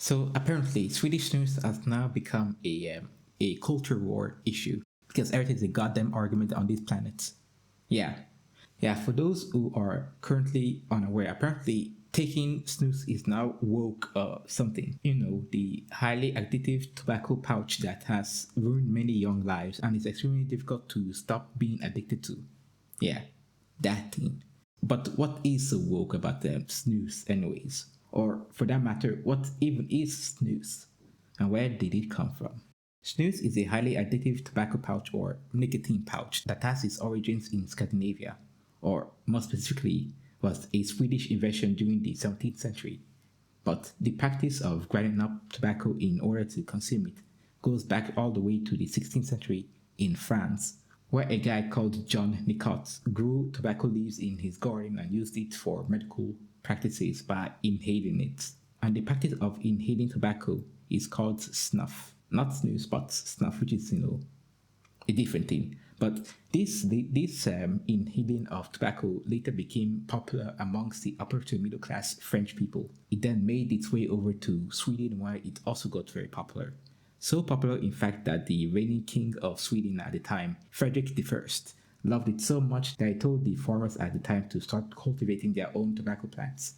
So apparently, Swedish Snus has now become a culture war issue because everything is a goddamn argument on this planet. Yeah, yeah. For those who are currently unaware, apparently taking snus is now woke something. You know, the highly addictive tobacco pouch that has ruined many young lives and is extremely difficult to stop being addicted to. Yeah, that thing. But what is so woke about the snooze, anyways? Or for that matter, what even is snooze? And where did it come from? Snus is a highly addictive tobacco pouch or nicotine pouch that has its origins in Scandinavia, or more specifically, was a Swedish invention during the 17th century. But the practice of grinding up tobacco in order to consume it goes back all the way to the 16th century in France, where a guy called John Nicot grew tobacco leaves in his garden and used it for medical practices by inhaling it. And the practice of inhaling tobacco is called snuff. Not snus, but snuff, which is, a different thing. But this inhaling of tobacco later became popular amongst the upper to middle class French people. It then made its way over to Sweden, where it also got very popular. So popular, in fact, that the reigning king of Sweden at the time, Frederick I, loved it so much that he told the farmers at the time to start cultivating their own tobacco plants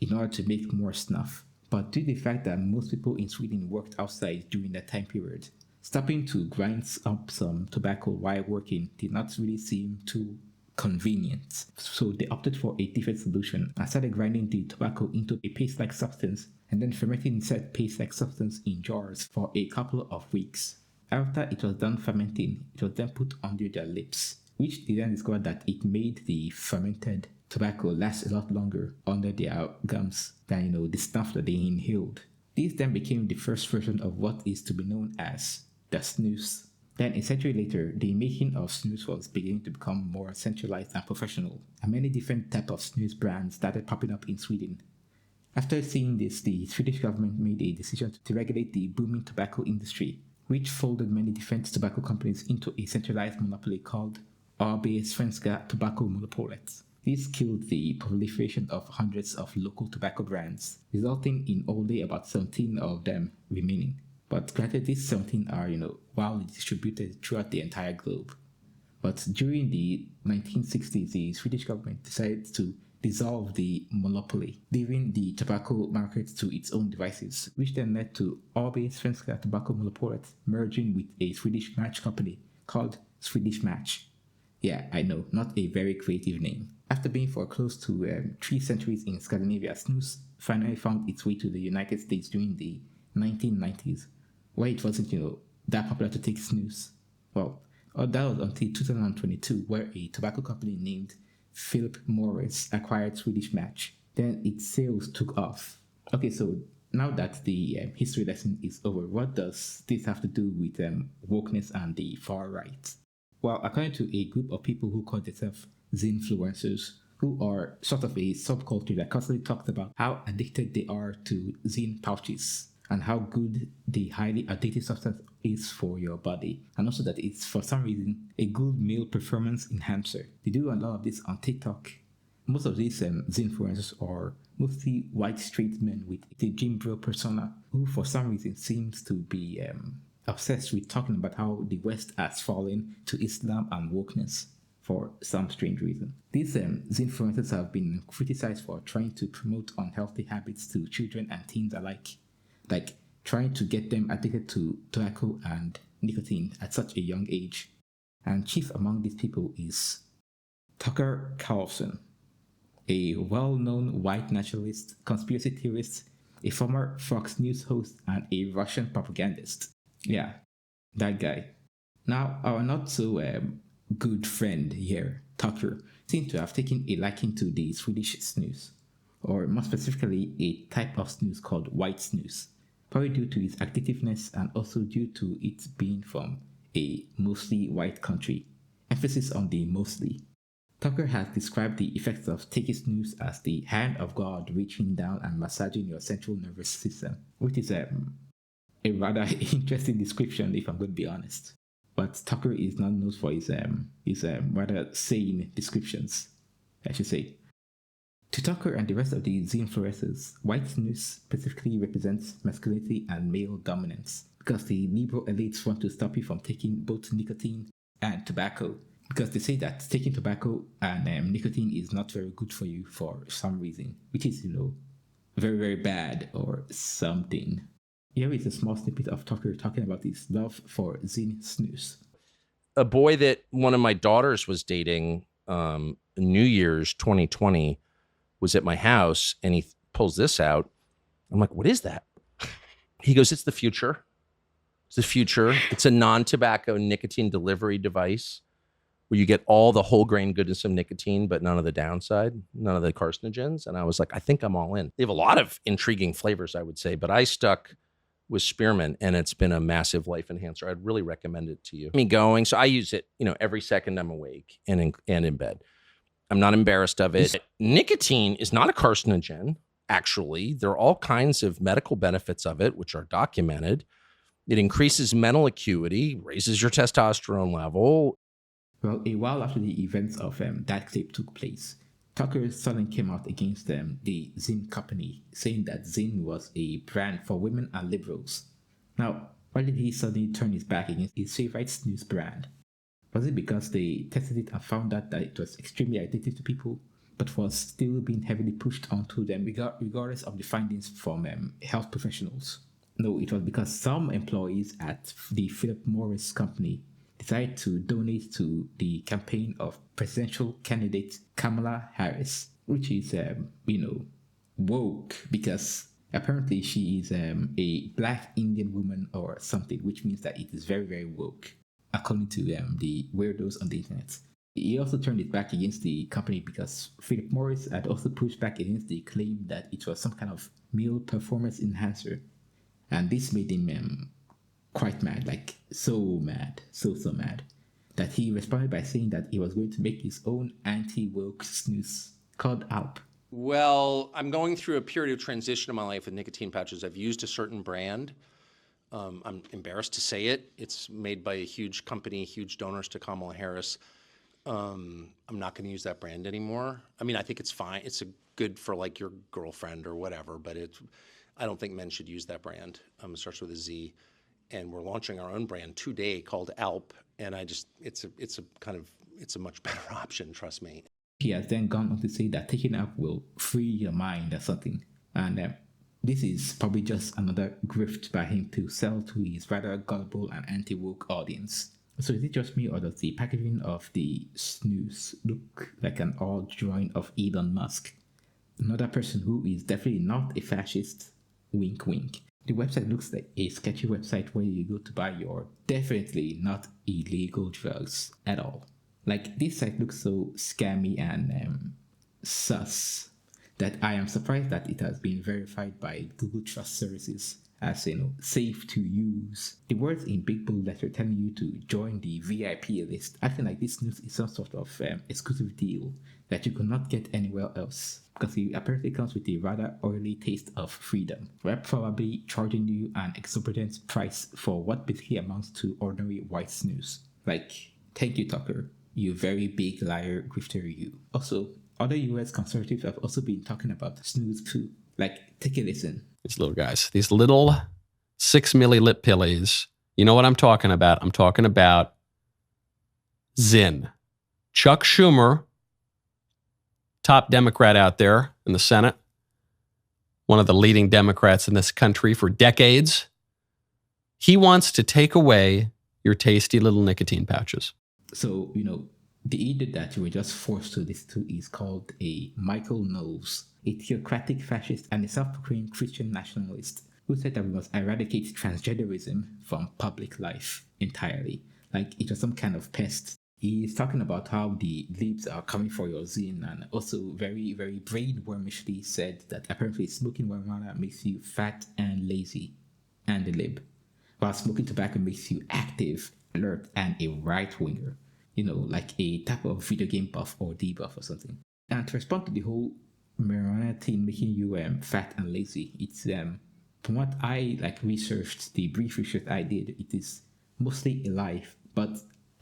in order to make more snuff. But due to the fact that most people in Sweden worked outside during that time period, stopping to grind up some tobacco while working did not really seem too convenient. So they opted for a different solution and started grinding the tobacco into a paste-like substance and then fermenting said paste-like substance in jars for a couple of weeks. After it was done fermenting, it was then put under their lips, which they then discovered that it made the fermented tobacco last a lot longer under their gums than the snuff that they inhaled. This then became the first version of what is to be known as the snus. Then a century later, the making of snus was beginning to become more centralized and professional, and many different types of snus brands started popping up in Sweden. After seeing this, the Swedish government made a decision to regulate the booming tobacco industry, which folded many different tobacco companies into a centralized monopoly called AB Svenska Tobacco-monopolet. This killed the proliferation of hundreds of local tobacco brands, resulting in only about 17 of them remaining. But granted, these 17 are, widely distributed throughout the entire globe. But during the 1960s, the Swedish government decided to dissolve the monopoly, leaving the tobacco market to its own devices, which then led to AB Svenska Tobacco-monopolet merging with a Swedish match company called Swedish Match. Yeah, I know, not a very creative name. After being for close to 3 centuries in Scandinavia, snus finally found its way to the United States during the 1990s, where it wasn't, that popular to take snus. Well, that was until 2022, where a tobacco company named Philip Morris acquired Swedish Match. Then its sales took off. Okay, so now that the history lesson is over, what does this have to do with wokeness and the far right? Well, according to a group of people who call themselves Zynfluencers, who are sort of a subculture that constantly talks about how addicted they are to Zyn pouches and how good the highly addictive substance is for your body, and also that it's for some reason a good male performance enhancer. They do a lot of this on TikTok. Most of these Zynfluencers are mostly white straight men with a gym bro persona who for some reason seems to be obsessed with talking about how the West has fallen to Islam and wokeness for some strange reason. These Zynfluencers have been criticized for trying to promote unhealthy habits to children and teens alike, like trying to get them addicted to tobacco and nicotine at such a young age. And chief among these people is Tucker Carlson, a well-known white nationalist, conspiracy theorist, a former Fox News host, and a Russian propagandist. Yeah, that guy. Now, our not so good friend here, Tucker, seems to have taken a liking to the Swedish snus, or more specifically, a type of snus called white snus, probably due to its addictiveness and also due to it being from a mostly white country. Emphasis on the mostly. Tucker has described the effects of taking snus as the hand of God reaching down and massaging your central nervous system, which is a rather interesting description if I'm going to be honest. But Tucker is not known for his rather sane descriptions, I should say. To Tucker and the rest of the Zynfluencers, white snus specifically represents masculinity and male dominance because the liberal elites want to stop you from taking both nicotine and tobacco because they say that taking tobacco and nicotine is not very good for you for some reason, which is, very, very bad or something. Here is a small snippet of Tucker talking about his love for Zyn Snus. A boy that one of my daughters was dating, New Year's 2020, was at my house, and he pulls this out. I'm like, what is that? He goes, it's the future. It's the future. It's a non-tobacco nicotine delivery device where you get all the whole grain goodness of nicotine, but none of the downside, none of the carcinogens. And I was like, I think I'm all in. They have a lot of intriguing flavors, I would say, but I stuck with spearmint, and it's been a massive life enhancer. I'd really recommend it to you. So I use it, every second I'm awake and in bed. I'm not embarrassed of it. Nicotine is not a carcinogen, actually. There are all kinds of medical benefits of it, which are documented. It increases mental acuity, raises your testosterone level. Well, a while after the events of that clip took place, Tucker suddenly came out against the Zyn company, saying that Zyn was a brand for women and liberals. Now, why did he suddenly turn his back against his favorite snus brand? Was it because they tested it and found out that it was extremely addictive to people, but was still being heavily pushed onto them regardless of the findings from health professionals? No, it was because some employees at the Philip Morris company decided to donate to the campaign of presidential candidate Kamala Harris, which is, woke because apparently she is a black Indian woman or something, which means that it is very, very woke, according to the weirdos on the internet. He also turned it back against the company because Philip Morris had also pushed back against the claim that it was some kind of male performance enhancer. And this made him quite mad, like so mad, so mad, that he responded by saying that he was going to make his own anti-woke snus called Alp. Well, I'm going through a period of transition in my life with nicotine pouches. I've used a certain brand. I'm embarrassed to say it. It's made by a huge company, huge donors to Kamala Harris. I'm not going to use that brand anymore. I mean, I think it's fine. It's good for like your girlfriend or whatever, but I don't think men should use that brand. It starts with a Z. And we're launching our own brand today called Alp, and it's a much better option, trust me. He has then gone on to say that taking Alp will free your mind or something, and this is probably just another grift by him to sell to his rather gullible and anti-woke audience. So is it just me, or does the packaging of the snus look like an odd drawing of Elon Musk? Another person who is definitely not a fascist, wink wink. The website looks like a sketchy website where you go to buy your definitely not illegal drugs at all. Like, this site looks so scammy and sus that I am surprised that it has been verified by Google Trust Services as, safe to use. The words in big bold letter telling you to join the VIP list, acting like this news is some sort of exclusive deal that you could not get anywhere else, because it apparently comes with a rather oily taste of freedom. We're probably charging you an exorbitant price for what basically amounts to ordinary white snus. Like, thank you, Tucker. You very big liar, grifter, you. Also, other US conservatives have also been talking about snus too. Like, take a listen. These little guys, these little 6 milli lip pillies. You know what I'm talking about? I'm talking about Zyn. Chuck Schumer, top Democrat out there in the Senate, one of the leading Democrats in this country for decades. He wants to take away your tasty little nicotine pouches. So, the idiot that you were just forced to listen to is called a Michael Knowles, a theocratic fascist and a self-proclaimed Christian nationalist who said that we must eradicate transgenderism from public life entirely, like it was some kind of pest. He is talking about how the libs are coming for your Zyn, and also very, very brainwormishly said that apparently smoking marijuana makes you fat and lazy, and a lib, while smoking tobacco makes you active, alert, and a right-winger. Like a type of video game buff or debuff or something. And to respond to the whole marijuana thing making you fat and lazy, it's from what I researched, the brief research I did, it is mostly a lie. But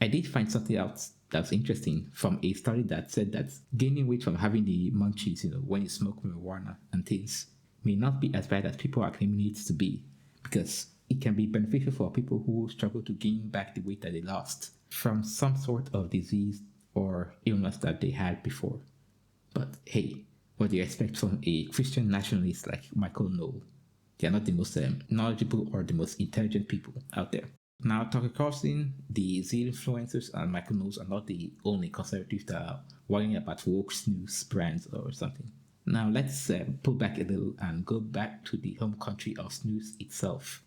I did find something else that's interesting from a study that said that gaining weight from having the munchies, when you smoke marijuana and things, may not be as bad as people are claiming it to be, because it can be beneficial for people who struggle to gain back the weight that they lost from some sort of disease or illness that they had before. But hey, what do you expect from a Christian nationalist like Michael Noll? They are not the most knowledgeable or the most intelligent people out there. Now, Tucker Carlson, the Zynfluencers, and Michael Knowles are not the only conservatives that are worrying about woke snooze brands or something. Now, let's pull back a little and go back to the home country of snooze itself,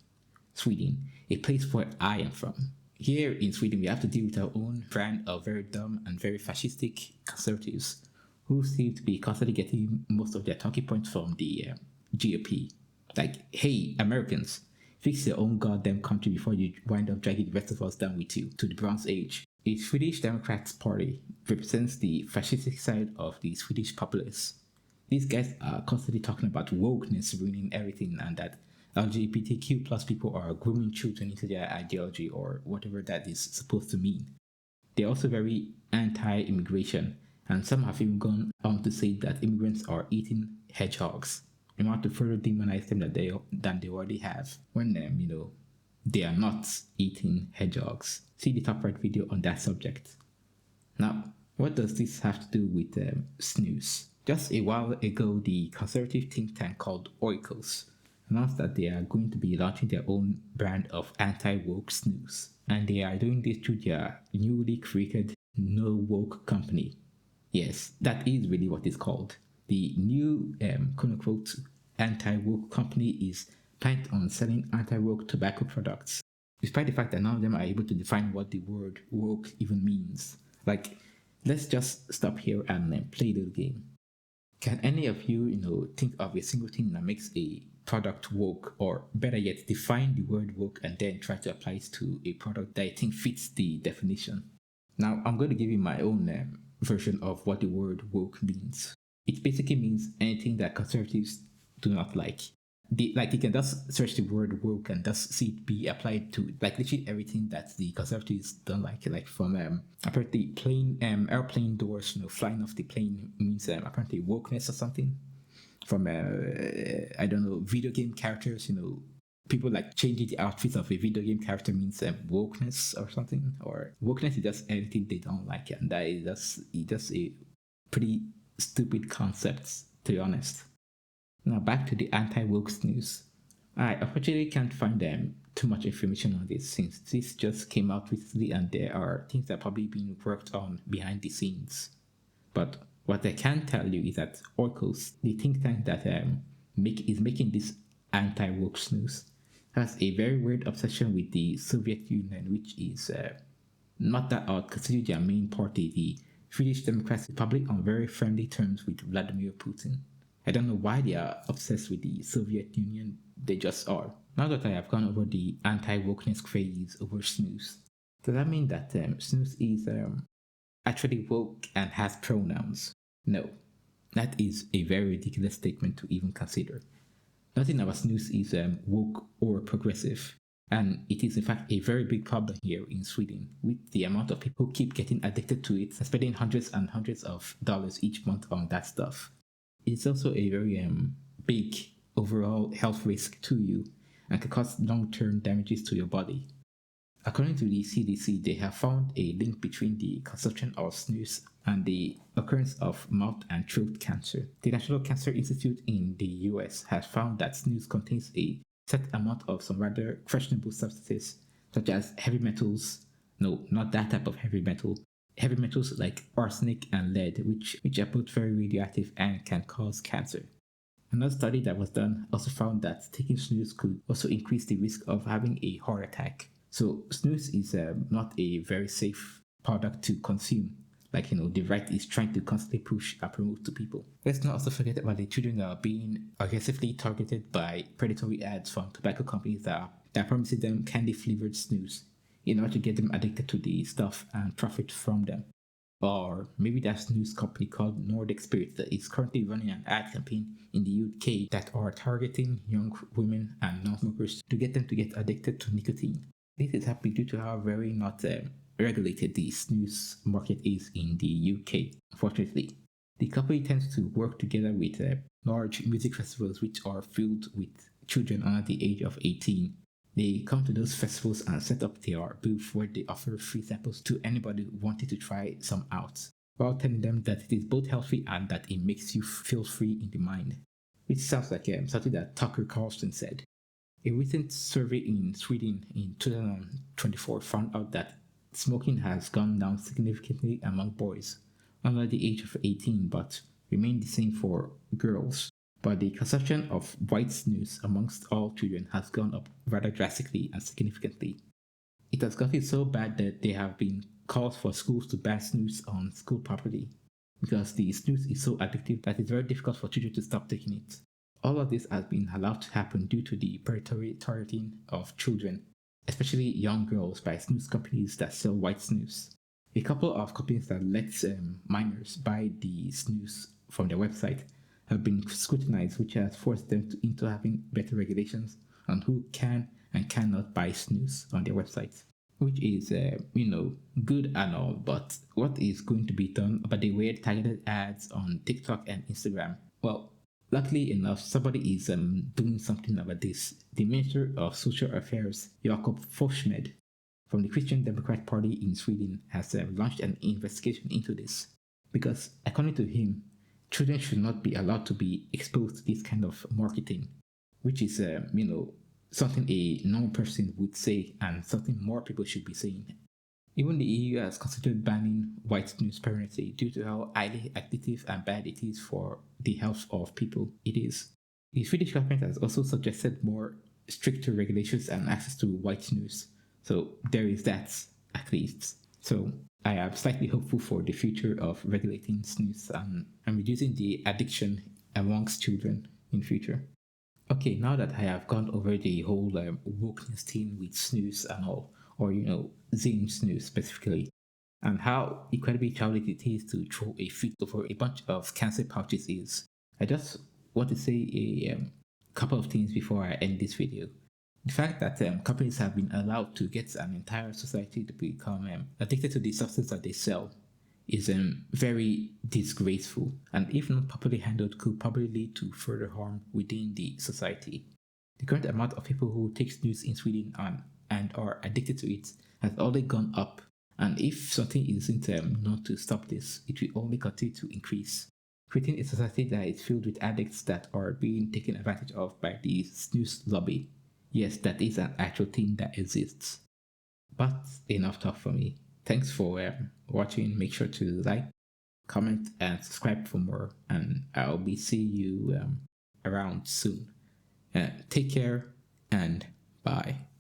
Sweden, a place where I am from. Here in Sweden, we have to deal with our own brand of very dumb and very fascistic conservatives who seem to be constantly getting most of their talking points from the GOP. Like, hey, Americans, fix your own goddamn country before you wind up dragging the rest of us down with you to the Bronze Age. The Swedish Democrats Party represents the fascistic side of the Swedish populace. These guys are constantly talking about wokeness ruining everything and that LGBTQ plus people are grooming children into their ideology or whatever that is supposed to mean. They're also very anti-immigration, and some have even gone on to say that immigrants are eating hedgehogs. They want to further demonize them than they already have, when they are not eating hedgehogs. See the top right video on that subject. Now, what does this have to do with snus? Just a while ago, the conservative think tank called Oikos announced that they are going to be launching their own brand of anti-woke snus, and they are doing this through their newly created No Woke company. Yes, that is really what it's called. The new quote-unquote anti-woke company is planning on selling anti-woke tobacco products, despite the fact that none of them are able to define what the word woke even means. Like, let's just stop here and play a little game. Can any of you, think of a single thing that makes a product woke, or better yet, define the word woke and then try to apply it to a product that I think fits the definition? Now, I'm going to give you my own version of what the word woke means. It basically means anything that conservatives do not like. You can just search the word woke and just see it be applied to literally everything that the conservatives don't like from apparently plane airplane doors, flying off the plane means apparently wokeness or something. From I don't know, video game characters, people like changing the outfits of a video game character means wokeness or something. Or wokeness is just anything they don't like, and that is just a pretty stupid concept, to be honest. Now back to the anti-woke snooze. I unfortunately can't find too much information on this since this just came out recently and there are things that are probably being worked on behind the scenes. But what I can tell you is that Oikos, the think tank that is making this anti-woke snooze, has a very weird obsession with the Soviet Union, which is not that odd considering their main party, the Swedish Democratic Republic, on very friendly terms with Vladimir Putin. I don't know why they are obsessed with the Soviet Union, they just are. Now that I have gone over the anti-wokeness craze over snooze, does that mean that snooze is actually woke and has pronouns? No, that is a very ridiculous statement to even consider. Nothing about snooze is woke or progressive, and it is in fact a very big problem here in Sweden with the amount of people who keep getting addicted to it and spending hundreds and hundreds of dollars each month on that stuff. It's also a very big overall health risk to you and can cause long-term damages to your body. According to the CDC, they have found a link between the consumption of snus and the occurrence of mouth and throat cancer. The National Cancer Institute in the US has found that snus contains a set amount of some rather questionable substances, such as heavy metals. No, not that type of heavy metal. Heavy metals like arsenic and lead, which are both very radioactive and can cause cancer. Another study that was done also found that taking snus could also increase the risk of having a heart attack. So snus is not a very safe product to consume. The right is trying to constantly push and promote to people. Let's not also forget about the children that are being aggressively targeted by predatory ads from tobacco companies that are promising them candy-flavored snus in order to get them addicted to the stuff and profit from them. Or maybe that snus company called Nordic Spirits that is currently running an ad campaign in the UK that are targeting young women and non-smokers to get them to get addicted to nicotine. This is happening due to how very not regulated the snus market is in the UK, unfortunately. The company tends to work together with large music festivals which are filled with children under the age of 18. They come to those festivals and set up their booth where they offer free samples to anybody who wanted to try some out, while telling them that it is both healthy and that it makes you feel free in the mind. Which sounds like something that Tucker Carlson said. A recent survey in Sweden in 2024 found out that smoking has gone down significantly among boys under the age of 18 but remained the same for girls. But the consumption of white snus amongst all children has gone up rather drastically and significantly. It has gotten so bad that there have been calls for schools to ban snus on school property because the snus is so addictive that it's very difficult for children to stop taking it. All of this has been allowed to happen due to the predatory targeting of children, especially young girls, by snus companies that sell white snus. A couple of companies that let minors buy the snus from their website have been scrutinized, which has forced them into having better regulations on who can and cannot buy snus on their websites, which is, good and all, but what is going to be done about the weird targeted ads on TikTok and Instagram? Well, luckily enough, somebody is doing something about this. The Minister of Social Affairs, Jakob Forssmed, from the Christian Democrat Party in Sweden, has launched an investigation into this. Because, according to him, children should not be allowed to be exposed to this kind of marketing, which is, something a normal person would say and something more people should be saying. Even the EU has considered banning white snus permanently due to how highly addictive and bad it is for the health of people. It is. The Swedish government has also suggested more stricter regulations and access to white snus. So there is that, at least. So I am slightly hopeful for the future of regulating snus and reducing the addiction amongst children in future. Okay, now that I have gone over the whole wokeness thing with snus and all, or Zynfluencers specifically, and how incredibly childish it is to throw a fit over a bunch of cancer pouches is, I just want to say a couple of things before I end this video. The fact that companies have been allowed to get an entire society to become addicted to the substance that they sell is very disgraceful, and if not properly handled could probably lead to further harm within the society. The current amount of people who take snus in Sweden and are addicted to it has already gone up, and if something isn't done to stop this, it will only continue to increase, creating a society that is filled with addicts that are being taken advantage of by the snus lobby. Yes, that is an actual thing that exists. But enough talk for me. Thanks for watching. Make sure to like, comment, and subscribe for more, and I'll be seeing you around soon. Take care.